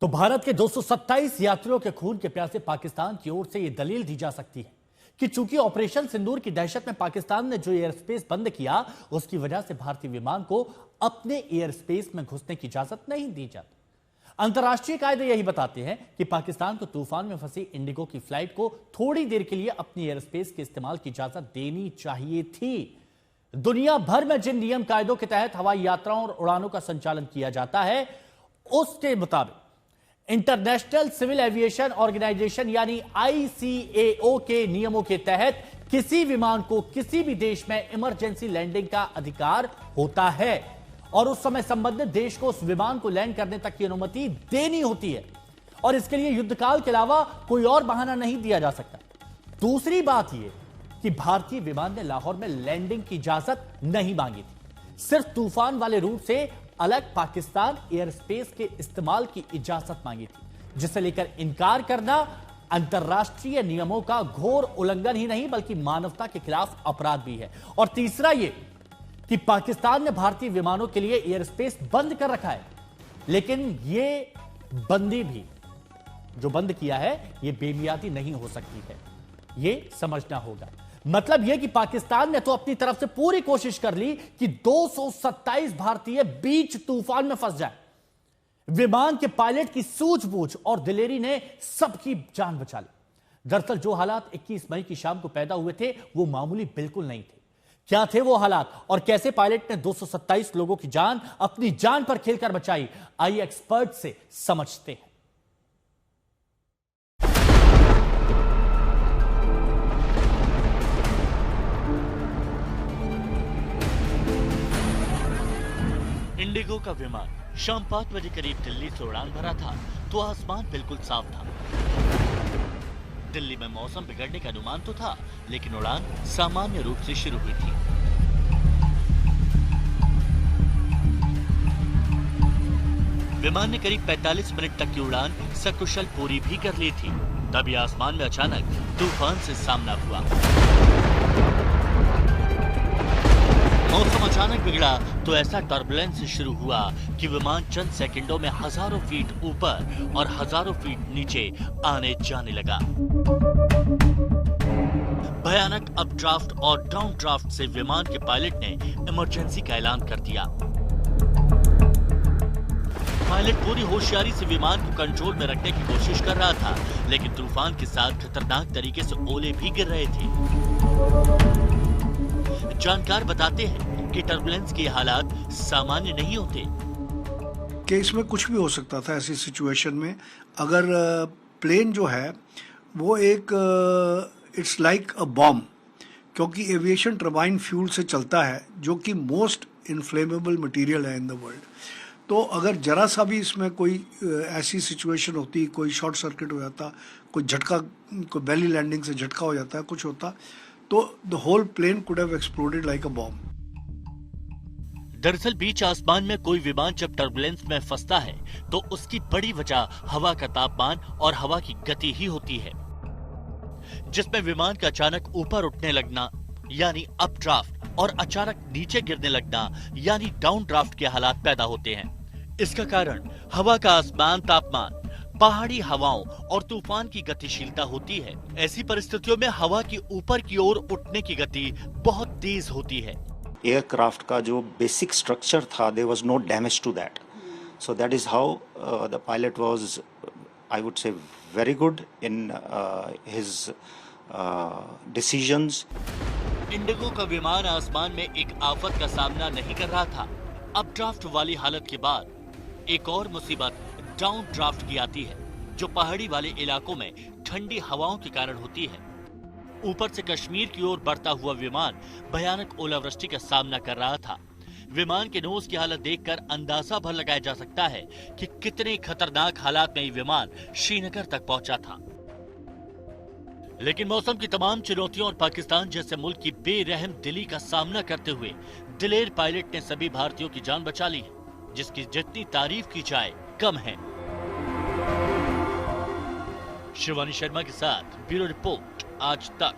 तो भारत के 227 यात्रियों के खून के प्यासे पाकिस्तान की ओर से यह दलील दी जा सकती है कि चूंकि ऑपरेशन सिंदूर की दहशत में पाकिस्तान ने जो एयर स्पेस बंद किया, उसकी वजह से भारतीय विमान को अपने एयर स्पेस में घुसने की इजाजत नहीं दी जाती। अंतर्राष्ट्रीय कायदे यही बताते हैं कि पाकिस्तान को तूफान में फंसी इंडिगो की फ्लाइट को थोड़ी देर के लिए अपनी एयर स्पेस के इस्तेमाल की इजाजत देनी चाहिए थी। दुनिया भर में जिन नियम कायदों के तहत हवाई यात्राओं और उड़ानों का संचालन किया जाता है, उसके मुताबिक इंटरनेशनल सिविल एविएशन ऑर्गेनाइजेशन यानी ICAO के नियमों के तहत किसी विमान को किसी भी देश में इमरजेंसी लैंडिंग का अधिकार होता है और उस समय संबंधित देश को उस विमान को लैंड करने तक की अनुमति देनी होती है और इसके लिए युद्धकाल के अलावा कोई और बहाना नहीं दिया जा सकता। दूसरी बात यह कि भारतीय विमान ने लाहौर में लैंडिंग की इजाजत नहीं मांगी थी, सिर्फ तूफान वाले रूट से अलग पाकिस्तान एयर स्पेस के इस्तेमाल की इजाजत मांगी थी, जिसे लेकर इनकार करना अंतर्राष्ट्रीय नियमों का घोर उल्लंघन ही नहीं बल्कि मानवता के खिलाफ अपराध भी है। और तीसरा यह कि पाकिस्तान ने भारतीय विमानों के लिए एयर स्पेस बंद कर रखा है, लेकिन यह बंदी भी जो बंद किया है यह बेमियादी नहीं हो सकती है, यह समझना होगा। मतलब यह कि पाकिस्तान ने तो अपनी तरफ से पूरी कोशिश कर ली कि 227 भारतीय बीच तूफान में फंस जाए। विमान के पायलट की सूझबूझ और दिलेरी ने सबकी जान बचा ली। दरअसल जो हालात 21 मई की शाम को पैदा हुए थे वो मामूली बिल्कुल नहीं थे। क्या थे वो हालात और कैसे पायलट ने 227 लोगों की जान अपनी जान पर खेलकर बचाई, आइए एक्सपर्ट से समझते हैं। इंडिगो का विमान शाम 5 बजे करीब दिल्ली से उड़ान भरा था तो आसमान बिल्कुल साफ था। दिल्ली में मौसम बिगड़ने का अनुमान तो था, लेकिन उड़ान सामान्य रूप से शुरू हुई थी। विमान ने करीब 45 मिनट तक की उड़ान सकुशल पूरी भी कर ली थी, तभी आसमान में अचानक तूफान से सामना हुआ। मौसम अचानक बिगड़ा तो ऐसा टर्बुलेंस शुरू हुआ कि विमान चंद सेकंडों में हजारों फीट ऊपर और हजारों फीट नीचे आने जाने लगा। भयानक अपड्राफ्ट और डाउनड्राफ्ट से विमान के पायलट ने इमरजेंसी का ऐलान कर दिया। पायलट पूरी होशियारी से विमान को कंट्रोल में रखने की कोशिश कर रहा था, लेकिन तूफान के साथ खतरनाक तरीके से ओले भी गिर रहे थे। जानकार बताते हैं कि टर्बुलेंस के हालात सामान्य नहीं होते। कि इसमें कुछ भी हो सकता था ऐसी सिचुएशन में। अगर प्लेन जो है वो एक इट्स लाइक अ बॉम्ब, क्योंकि एविएशन टर्बाइन फ्यूल से चलता है जो कि मोस्ट इनफ्लेमेबल मटेरियल है इन द वर्ल्ड। तो अगर जरा सा भी इसमें कोई ऐसी सिचुएशन होती, कोई शॉर्ट सर्किट हो जाता, कोई झटका, कोई बेली लैंडिंग से झटका हो जाता है, कुछ होता, तो the whole plane could have exploded like a bomb. दरअसल बीच आसमान में कोई विमान जब टर्बुलेंस में फंसता है तो उसकी बड़ी वजह हवा का तापमान और हवा की गति ही होती है, जिसमें विमान का अचानक ऊपर उठने लगना यानी अपड्राफ्ट और अचानक नीचे गिरने लगना यानी डाउनड्राफ्ट के हालात पैदा होते हैं। इसका कारण हवा का आसमान तापमान, पहाड़ी हवाओं और तूफान की गतिशीलता होती है। ऐसी परिस्थितियों में हवा की ऊपर की ओर उठने की गति बहुत तेज होती है। एयरक्राफ्ट का जो बेसिक स्ट्रक्चर था, there was no damage to that, so that is how the pilot was, I would say, very good in his decisions. IndiGo का विमान आसमान में एक आफत का सामना नहीं कर रहा था। अपड्राफ्ट वाली हालत के बाद एक और मुसीबत डाउन ड्राफ्ट की आती है, जो पहाड़ी वाले इलाकों में ठंडी हवाओं के कारण होती है। ऊपर से कश्मीर की ओर बढ़ता हुआ विमान भयानक ओलावृष्टि का सामना कर रहा था। विमान के नोज की हालत देखकर अंदाजा भर लगाया जा सकता है कि कितने खतरनाक हालात में ये विमान श्रीनगर तक पहुंचा था। लेकिन मौसम की तमाम चुनौतियों और पाकिस्तान जैसे मुल्क की बेरहम दिली का सामना करते हुए दिलेर पायलट ने सभी भारतीयों की जान बचा ली, जिसकी जितनी तारीफ की जाए कम है। शिवानी शर्मा के साथ ब्यूरो रिपोर्ट, आज तक।